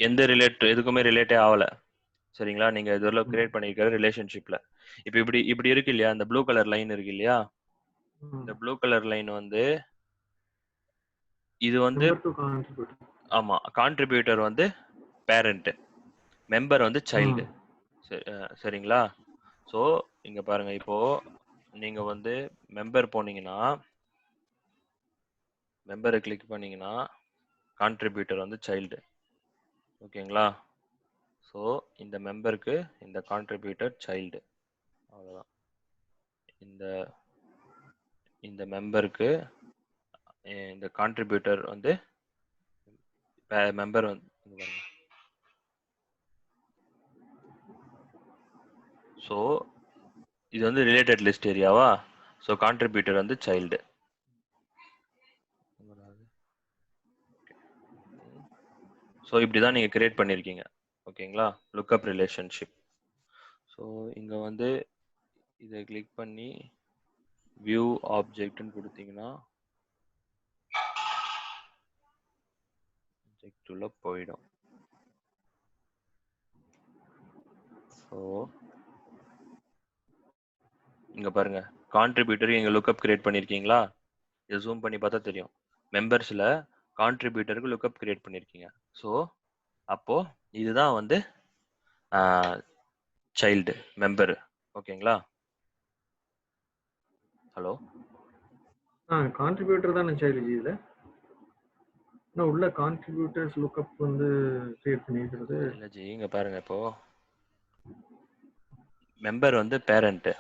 எந்த எதுக்குமே ரிலேட்டே ஆகலை. சரிங்களா? நீங்கள் இதில் கிரியேட் பண்ணியிருக்கிற ரிலேஷன்ஷிப்பில் இப்போ இப்படி இருக்கு இல்லையா? இந்த ப்ளூ கலர் லைன் இருக்கு இல்லையா? இந்த ப்ளூ கலர் லைன் வந்து இது வந்து ஆமா, கான்ட்ரிபியூட்டர் வந்து பேரண்ட், மெம்பர் வந்து சைல்டு. சரிங்களா? ஸோ இங்க பாருங்க, இப்போ நீங்க வந்து மெம்பர் போனீங்கன்னா, மெம்பரை கிளிக் பண்ணீங்கன்னா கான்ட்ரிபியூட்டர் வந்து சைல்டு. ஓகேங்களா? ஸோ இந்த மெம்பருக்கு இந்த கான்ட்ரிபியூட்டர் சைல்டு. அவ்வளோதான். இந்த மெம்பருக்கு இந்த கான்ட்ரிபியூட்டர் வந்து மெம்பர் வந்து பாருங்க. ஸோ இது வந்து ரிலேட்டட் லிஸ்ட் ஏரியாவா? ஸோ கான்ட்ரிபியூட்டர் வந்து சைல்டு. ஸோ இப்படி தான் நீங்கள் கிரியேட் பண்ணியிருக்கீங்க. ஓகேங்களா? Lookup relationship. ஸோ இங்கே வந்து இதை கிளிக் பண்ணி வியூ ஆப்ஜெக்ட்னு கொடுத்தீங்கன்னா ஆப்ஜெக்ட் உள்ள போயிடும். ஸோ இங்கே பாருங்க, கான்ட்ரிபியூட்டருக்கு இங்கே லுக்கப் கிரியேட் பண்ணியிருக்கீங்களா? இதை ஜூம் பண்ணி பார்த்தா தெரியும். மெம்பர்ஸில் கான்ட்ரிபியூட்டருக்கு லுக்கப் கிரியேட் பண்ணியிருக்கீங்க. ஸோ அப்போது இதுதான் வந்து சைல்டு மெம்பர். ஓகேங்களா? ஹலோ, கான்ட்ரிபியூட்டர் தான் சைல்டு இதுல. நான் உள்ள கான்ட்ரிபியூட்டர்ஸ் லுக்கப் வந்து கிரியேட் பண்ணிக்கிறது இல்ல ஜி, இங்க பாருங்க, இப்போ மெம்பர் வந்து பேரண்ட்,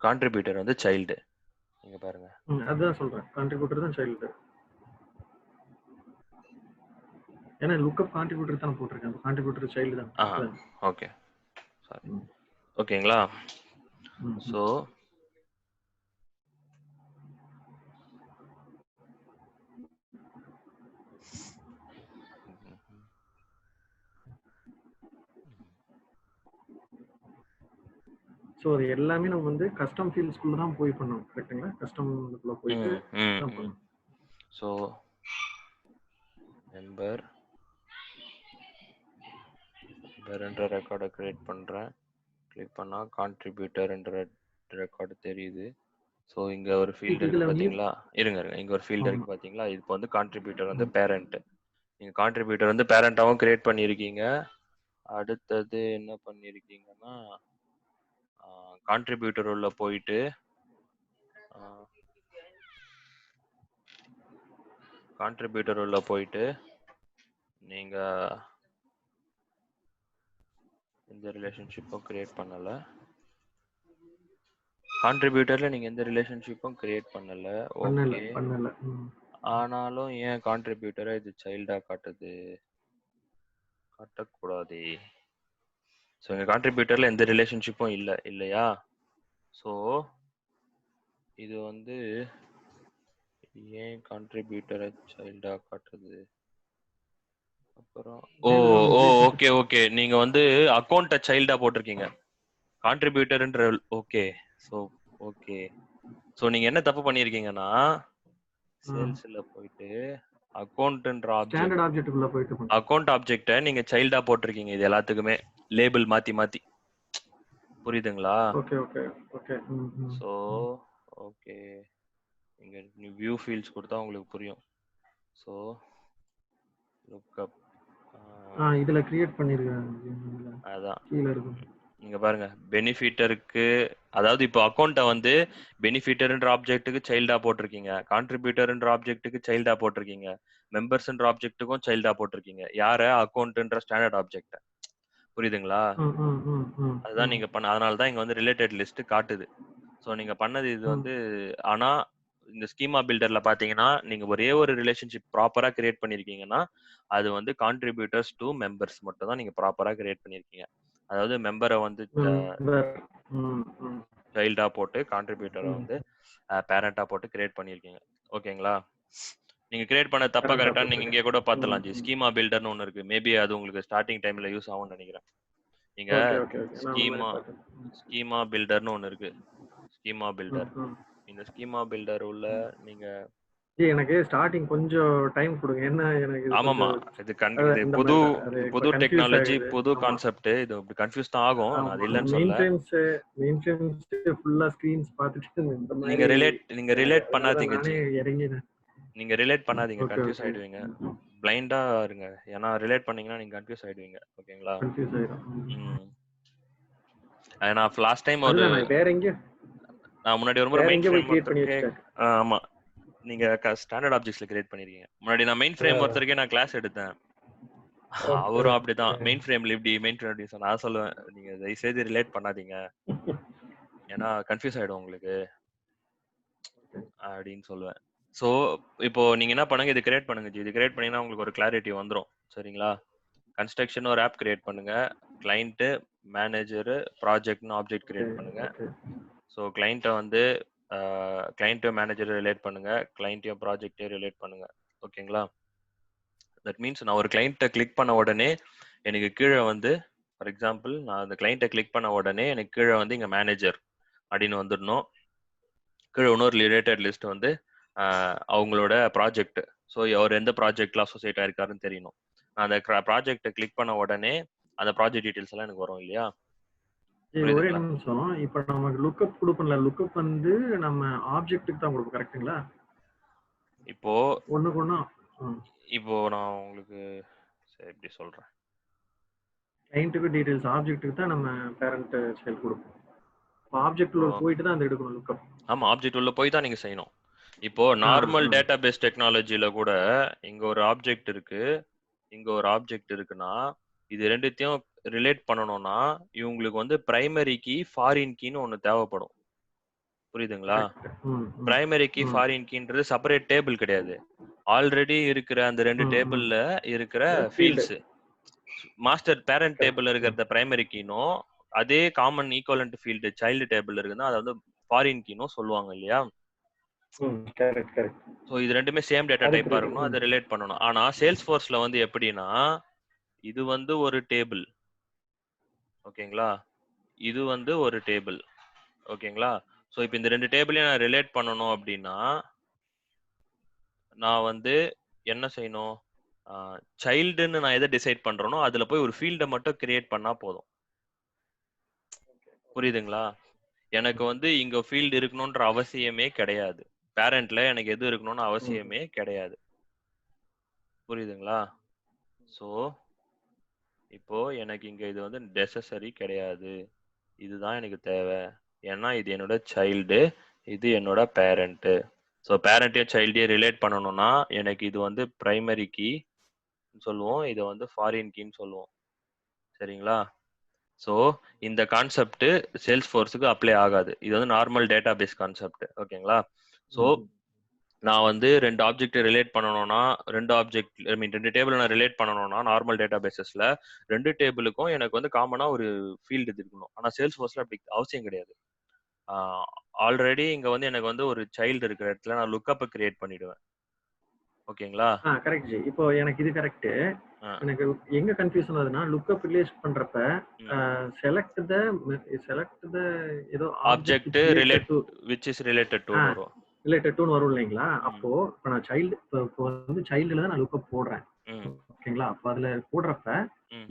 கான்ட்ரிபியூட்டர் வந்து சைல்டு. இங்க பாருங்க, அதான் சொல்றேன், கான்ட்ரிபியூட்டர் தான் சைல்டு. ஏன்னா லுக்கப் கான்ட்ரிபியூட்டர் தான் போட்டிருக்கேன், கான்ட்ரிபியூட்டர் சைல்டு தான். Okay, sorry. ஓகேங்களா? ஸோ ஸோ அது எல்லாமே நம்ம வந்து கஸ்டம் ஃபீல்ட்ஸ்குள்ள தான் போய் பண்ணணும், கரெக்ட்டுங்களா? கஸ்டம்குள்ள போயிட்டு தான் பண்ணணும். ஸோ மெம்பர் என்ற ரெக்கார்டை கிரியேட் பண்றேன். கிளிக் பண்ணா கான்ட்ரிபியூட்டர் என்ற ரெக்கார்டு தெரியுது. ஸோ இங்க ஒரு ஃபீல்டு இருக்கு பாத்தீங்களா? இருங்க இங்க ஒரு ஃபீல்டு இருக்கு பாத்தீங்களா? இப்போ வந்து கான்ட்ரிபியூட்டர் வந்து பேரண்ட். நீங்க கான்ட்ரிபியூட்டர் வந்து பேரண்டாவும் கிரியேட் பண்ணிருக்கீங்க. அடுத்தது என்ன பண்ணிருக்கீங்கன்னா கான்ட்ரிபியூட்டர் உள்ள போயிட்டு நீங்க எந்த ரிலேஷன்ஷிப்பும் கிரியேட் பண்ணல. கான்ட்ரிபியூட்டர்ல நீங்க எந்த ரிலேஷன்ஷிப்பும் கிரியேட் பண்ணல. ஓகே. ஆனாலும் ஏன் கான்ட்ரிபியூட்டரை இது சைல்டா காட்டுது? காட்டக்கூடாது. ஸோ எங்க கான்ட்ரிபியூட்டர்ல எந்த ரிலேஷன்ஷிப்பும் இல்லையா? ஸோ இது வந்து ஏன் கான்ட்ரிபியூட்டரை சைல்டா காட்டுது? அப்புறம் ஓகே நீங்க வந்து அக்கௌண்ட்டை சைல்டா போட்டிருக்கீங்க, கான்ட்ரிபியூட்டர்ன்ற. ஸோ நீங்க என்ன தப்பு பண்ணிருக்கீங்கன்னா சேல்ஸ்ல போயிட்டு அக்கௌண்ட்ன்ற அக்கௌண்ட் ஆப்ஜெக்ட்டை நீங்க சைல்டா போட்டிருக்கீங்க. இது எல்லாத்துக்குமே லேபிள் மாத்தி புரியுதுங்களா? ஸோ ஓகே, இங்க வியூ ஃபீல்ட்ஸ் கொடுத்தா உங்களுக்கு புரியும். ஸோ லுக்அப் இதுல கிரியேட் பண்ணிருக்காங்க. அதான் நீங்க பாருங்க, பெனிஃபிட்டருக்கு, அதாவது இப்போ அக்கௌண்ட்டை வந்து பெனிஃபிட்டர்ன்ற ஆப்ஜெக்ட்டுக்கு சைல்டா போட்டிருக்கீங்க, கான்ட்ரிபியூட்டர்ன்ற ஆப்ஜெக்ட்டுக்கு சைல்டா போட்டிருக்கீங்க, மெம்பர்ஸ்ன்ற ஆப்ஜெக்ட்டுக்கும் சைல்டா போட்டிருக்கீங்க. யார? அக்கௌண்ட்ன்ற ஸ்டாண்டர்ட் ஆப்ஜெக்ட். புரியுதுங்களா? அதுதான் நீங்க பண்ண. அதனால தான் இங்க வந்து ரிலேட்டட் லிஸ்ட் காட்டுது. ஸோ நீங்க பண்ணது இது வந்து, ஆனா இந்த ஸ்கீமா பில்டர்ல பாத்தீங்கன்னா நீங்க ஒரே ஒரு ரிலேஷன்ஷிப் ப்ராப்பரா கிரியேட் பண்ணிருக்கீங்கன்னா அது வந்து கான்ட்ரிபியூட்டர்ஸ் டு மெம்பர்ஸ் மட்டும் தான் நீங்க ப்ராப்பரா கிரியேட் பண்ணிருக்கீங்க. அதாவது மெம்பரை வந்து சைல்டா போட்டு கான்ட்ரிபியூட்டரை வந்து பேரண்டா போட்டு கிரியேட் பண்ணிருக்கீங்க. ஓகேங்களா? நீங்க கிரியேட் பண்ண தப்பா கரெக்டா நீங்க இங்கே கூட பாத்துலாம். ஸ்கீமா பில்டர்னு ஒன்னு இருக்கு. மேபி அது உங்களுக்கு ஸ்டார்டிங் டைம்ல யூஸ் ஆகும்னு நினைக்கிறேன். நீங்க ஸ்கீமா பில்டர்னு ஒன்னு இருக்கு. Schema builder. இந்த ஸ்கீமா பில்டர் உள்ள நீங்க எனக்கு ஸ்டார்டிங் கொஞ்சம் டைம் கொடுங்க. என்ன எனக்கு ஆமாமா, இது புது டெக்னாலஜி, புது கான்செப்ட். இது அப்படி கன்ஃபியூஸ் தான் ஆகும். நான் அது இல்லன்னு சொல்ல. மெயின் ஃப்ரேம்ஸ் ஃபுல்லா ஸ்கிரீன்ஸ் பார்த்துட்டு இந்த மாதிரி நீங்க ரிலேட் பண்ணாதீங்க ஜி. நீங்க ரிலேட் பண்ணாதீங்க, கன்ஃபியூஸ் ஆயிடுவீங்க. பிளைண்டா இருங்க. ஏன்னா ரிலேட் பண்ணீங்கன்னா நீங்க கன்ஃபியூஸ் ஆயிடுவீங்க. ஓகேங்களா? கன்ஃபியூஸ் ஆயிடும். நான் லாஸ்ட் டைம் ஒரு வேற எங்க நான் முன்னாடி ஒரு முறை மெயின் ஃப்ரேம் ஒருத்தருக்கு, ஆமா நீங்க ஸ்டாண்டர்ட் ஆப்ஜெக்ட்ஸ்ல கிரியேட் பண்ணிருக்கீங்க. முன்னாடி நான் மெயின் ஃப்ரேம் ஒருத்தருக்கே நான் கிளாஸ் எடுத்தேன். அவரும் அப்படிதான் மெயின் ஃப்ரேம்ல இப்படி மெயின் ஃப்ரேம் அப்படி நான் சொல்லுவேன், நீங்க தயவு செய்து ரிலேட் பண்ணாதீங்க, ஏன்னா கன்ஃபியூஸ் ஆயிடும் உங்களுக்கு அப்படின்னு சொல்லுவேன். ஸோ இப்போ நீங்க என்ன பண்ணுங்க, இது கிரியேட் பண்ணுங்க ஜி. இது கிரியேட் பண்ணீங்கன்னா உங்களுக்கு ஒரு கிளாரிட்டி வந்துடும். சரிங்களா? கன்ஸ்ட்ரக்ஷன் ஒரு ஆப் கிரியேட் பண்ணுங்க. கிளைண்ட், மேனேஜர், ப்ராஜெக்ட்னு ஆப்ஜெக்ட் கிரியேட் பண்ணுங்க. ஸோ கிளைண்ட்டை வந்து கிளைண்ட்டையும் மேனேஜரை ரிலேட் பண்ணுங்க, கிளைண்ட்டையும் ப்ராஜெக்டையும் ரிலேட் பண்ணுங்க. ஓகேங்களா? தட் மீன்ஸ் நான் ஒரு கிளைண்ட்டை கிளிக் பண்ண உடனே எனக்கு கீழே வந்து, ஃபார் எக்ஸாம்பிள் நான் அந்த கிளைண்ட்டை கிளிக் பண்ண உடனே எனக்கு கீழே வந்து இங்கே மேனேஜர் அப்படின்னு வந்துடணும். கீழே இன்னொரு ரிலேட்டட் லிஸ்ட் வந்து அவங்களோட ப்ராஜெக்ட். ஸோ அவர் எந்த ப்ராஜெக்ட்ல அசோசியேட் ஆயிருக்காருன்னு தெரியணும். நான் அந்த ப்ராஜெக்டை கிளிக் பண்ண உடனே அந்த ப்ராஜெக்ட் டீடைல்ஸ் எல்லாம் எனக்கு வரும் இல்லையா? ஒரே நிமிஷம். இப்போ நமக்கு லுக்அப் கொடுப்போம்ல, லுக்அப் வந்து நம்ம ஆப்ஜெக்ட்டுக்கு தான் கொடுப்போம், கரெக்ட்டுங்களா? இப்போ ஒண்ணுக்கு ஒண்ணு இப்போ நான் உங்களுக்கு எப்படி சொல்றேன், கிளையண்ட்டுக்கு டீடைல்ஸ், ஆப்ஜெக்ட்டுக்கு தான் நம்ம பேரண்ட் ஸ்டைல் கொடுப்போம். ஆப்ஜெக்ட் உள்ள போயிட்டு தான் அந்த எடுக்கணும் லுக்அப். ஆமா, ஆப்ஜெக்ட் உள்ள போய் தான் நீங்க செய்யணும். இப்போ நார்மல் டேட்டாபேஸ் டெக்னாலஜில கூட இங்க ஒரு ஆப்ஜெக்ட் இருக்கு, இங்க ஒரு ஆப்ஜெக்ட் இருக்குன்னா இது ரெண்டுத்தையும் ரிலேட் பண்ணணும்னா இவங்களுக்கு வந்து பிரைமரி கீ, ஃபாரின் கீன்னு ஒன்னு தேவைப்படும். புரியுதுங்களா? பிரைமரி கீ, ஃபாரின் கீன்றது செப்பரேட் டேபிள் கிடையாது. ஆல்ரெடி இருக்கிற அந்த ரெண்டு டேபிள்ல இருக்கிற ஃபீல்ட்ஸ், மாஸ்டர் பேரண்ட் டேபிள்ல இருக்கிறத பிரைமரி கீனும் அதே common equivalent field child table இருக்குன்னா அதை வந்து ஃபாரின் கீனும் சொல்லுவாங்க இல்லையா? ஸோ இது ரெண்டுமே சேம் டேட்டா டைப்பா இருக்கணும், அதை ரிலேட் பண்ணணும். ஆனா சேல்ஸ் ஃபோர்ஸ்ல வந்து எப்படின்னா இது வந்து ஒரு டேபிள், ஓகேங்களா? இது வந்து ஒரு டேபிள், ஓகேங்களா? ஸோ இப்போ இந்த 2 டேபிளையும் நான் ரிலேட் பண்ணணும் அப்படின்னா நான் வந்து என்ன செய்யணும்? சைல்டுன்னு நான் எதை டிசைட் பண்றேனோ அதுல போய் ஒரு ஃபீல்டை மட்டும் கிரியேட் பண்ணா போதும். புரியுதுங்களா? எனக்கு வந்து இங்க ஃபீல்டு இருக்கணும்ன்ற அவசியமே கிடையாது. பேரண்ட்ல எனக்கு எது இருக்கணும்னு அவசியமே கிடையாது. புரியுதுங்களா? ஸோ இப்போ எனக்கு இங்க இது வந்து நெசசரி கிடையாது. இதுதான் எனக்கு தேவை. ஏன்னா இது என்னோட சைல்டு, இது என்னோட பேரண்ட். ஸோ பேரண்ட்டையும் சைல்டையும் ரிலேட் பண்ணணும்னா எனக்கு இது வந்து பிரைமரி கீ சொல்லுவோம். இதை வந்து ஃபாரின் கீன்னு சொல்லுவோம். சரிங்களா? ஸோ இந்த கான்செப்ட் சேல்ஸ் ஃபோர்ஸுக்கு அப்ளை ஆகாது. இது வந்து நார்மல் டேட்டா பேஸ் கான்செப்ட். ஓகேங்களா? ஸோ நான் வந்து 2 ஆப்ஜெக்ட் ரிலேட் பண்ணணும்னா 2 டேபிள் நான் ரிலேட் பண்ணணும்னா நார்மல் டேட்டா பேசஸ்ல 2 டேபிளுக்கும் எனக்கு வந்து காமனா ஒரு ஃபீல்டு இருக்கணும். ஆனா சேல்ஸ் ஃபோர்ஸ்ல அப்படி அவசியம் கிடையாது. ஆல்ரெடி இங்க வந்து எனக்கு வந்து ஒரு சைல்டு இருக்கிற இடத்துல நான் லுக்கப் கிரியேட் பண்ணிடுவேன். ஓகேங்களா? Correct G. இப்போ எனக்கு இது கரெக்ட். ஆ. எனக்கு எங்க கன்ஃபியூஷன் ஆகுதுன்னா லுக்கப் ரிலேட் பண்றப்ப செலக்ட் த ஏதோ object relate which is related to வரும். ரிலேட்டட் டு வரும் இல்லைங்களா? அப்போ இப்போ நான் இப்போ வந்து சைல்டுல தான் நான் லுக்கப் போடுறேன். ஓகேங்களா? அப்போ அதுல போடுறப்ப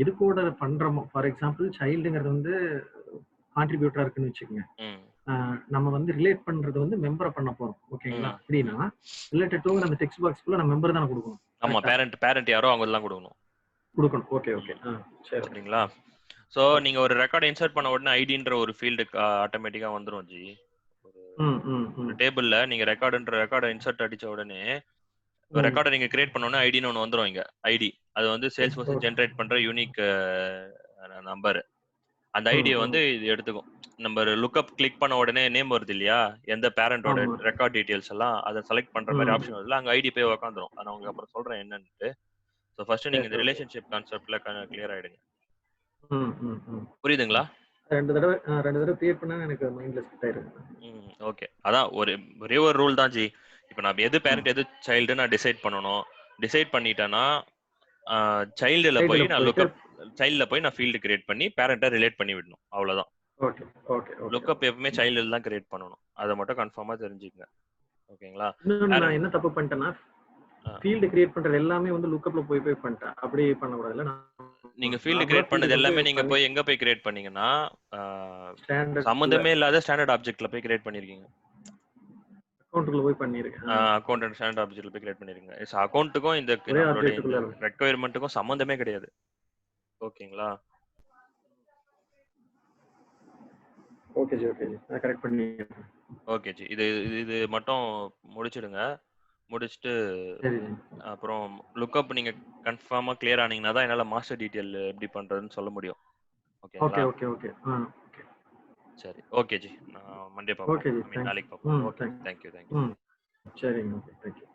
இது கூட பண்றோம். ஃபார் எக்ஸாம்பிள் சைல்டுங்கிறது வந்து கான்ட்ரிபியூட்டரா இருக்குன்னு வச்சுக்கோங்க. நம்ம வந்து ரிலேட் பண்றது வந்து மெம்பரை பண்ண போறோம். ஓகேங்களா? அப்படின்னா ரிலேட்டட் டுங்கிற அந்த டெக்ஸ்ட் பாக்ஸ்க்குள்ள நான் மெம்பர் தானே கொடுக்கணும். ஆமா, பேரண்ட் யாரோ அவங்க எல்லாம் கொடுக்கணும். Okay okay. சரிங்களா? சோ நீங்க ஒரு ரெக்கார்ட் இன்சர்ட் பண்ண உடனே ஐடின்ற ஒரு ஃபீல்டு ஆட்டோமேட்டிக்கா வந்துரும் ஜி. ஒரு டேபிள்ல நீங்க ரெக்கார்ட் இன்சர்ட் அடிச்ச உடனே ரெக்கார்டை நீங்க கிரியேட் பண்ணோம்னா ஐடின்னு ஒன்று வந்துரும். இங்க ஐடி அது வந்து சேல்ஸ் ஃபோர்ஸ் ஜென்ரேட் பண்ற யூனிக் நம்பர். அந்த ஐடியை வந்து இது எடுத்துக்கும். நம்ம லுக்அப் கிளிக் பண்ண உடனே நேம் வருது இல்லையா, எந்த பேரண்டோட ரெக்கார்ட் டீடைல்ஸ் எல்லாம் அதை செலக்ட் பண்ற மாதிரி ஆப்ஷன் வருதுல, அங்க ஐடி போய் உட்காந்துரும். நான் உங்களுக்கு அப்புறம் சொல்றேன் என்னன்னு. ஸோ ஃபர்ஸ்ட் நீங்க இந்த ரிலேஷன்ஷிப் கான்செப்ட்ல கிளியர் ஆயிடுங்க. புரியுதுங்களா? 2 தடவை கிரியேட் பண்ணா எனக்கு மைண்ட்ல செட் ஆயிருக்கு. ஓகே. அதான் ஒரே ஒரு ரூல் தான் ஜி. இப்போ நான் எது பேரண்ட் எது சைல்டு நான் டிசைட் பண்ணணும். டிசைட் பண்ணிட்டேன்னா சைல்டுல போய் நான் ஃபீல்டு கிரியேட் பண்ணி பேரண்ட்டை ரிலேட் பண்ணி விடணும். அவ்வளவுதான். Okay okay. லுக்அப் எப்பவுமே சைல்டுல தான் கிரியேட் பண்ணணும். அதை மட்டும் கன்ஃபார்மா தெரிஞ்சுக்கங்க. ஓகேங்களா? நான் என்ன தப்பு பண்ணிட்டேன்னா ஃபீல்டு கிரியேட் பண்றது எல்லாமே வந்து லுக்அப்ல போய் பண்ணிட்டேன். அப்படி பண்ண கூடாதுல. நீங்க ஃபீல்டு கிரியேட் பண்ணது எல்லாமே நீங்க போய் எங்க போய் கிரியேட் பண்ணீங்கன்னா சம்பந்தமே இல்லாத ஸ்டாண்டர்ட் ஆப்ஜெக்ட்ல போய் கிரியேட் பண்ணிருக்கீங்க. அக்கவுண்ட்ல போய் பண்ணிருக்கேன். அக்கவுண்ட் அண்ட் ஸ்டாண்டர்ட் ஆப்ஜெக்ட்ல போய் கிரியேட் பண்ணிருக்கீங்க. அக்கவுண்ட்டுக்கும் இந்த ரெக்வயர்மென்ட்டுக்கும் சம்பந்தமே கிடையாது. ஓகேங்களா? Okay G. நான் கரெக்ட் பண்ணிட்டேன். Okay G. இது மட்டும் முடிச்சிடுங்க. முடிச்சிட்டு அப்புறம் லுக்அப் நீங்க கன்ஃபார்மா கிளியர் ஆனீங்கன்னா தான் என்னால மாஸ்டர் டீடைல் எப்படி பண்றதுன்னு சொல்ல முடியும். ஓகேங்களா? ஓகே. சரி. Okay G. நான் மண்டே பாப்போம். Okay G. நாளைக்கு பாப்போம். ஓகே. Thank you. சரிங்க. ஓகே. Thank you.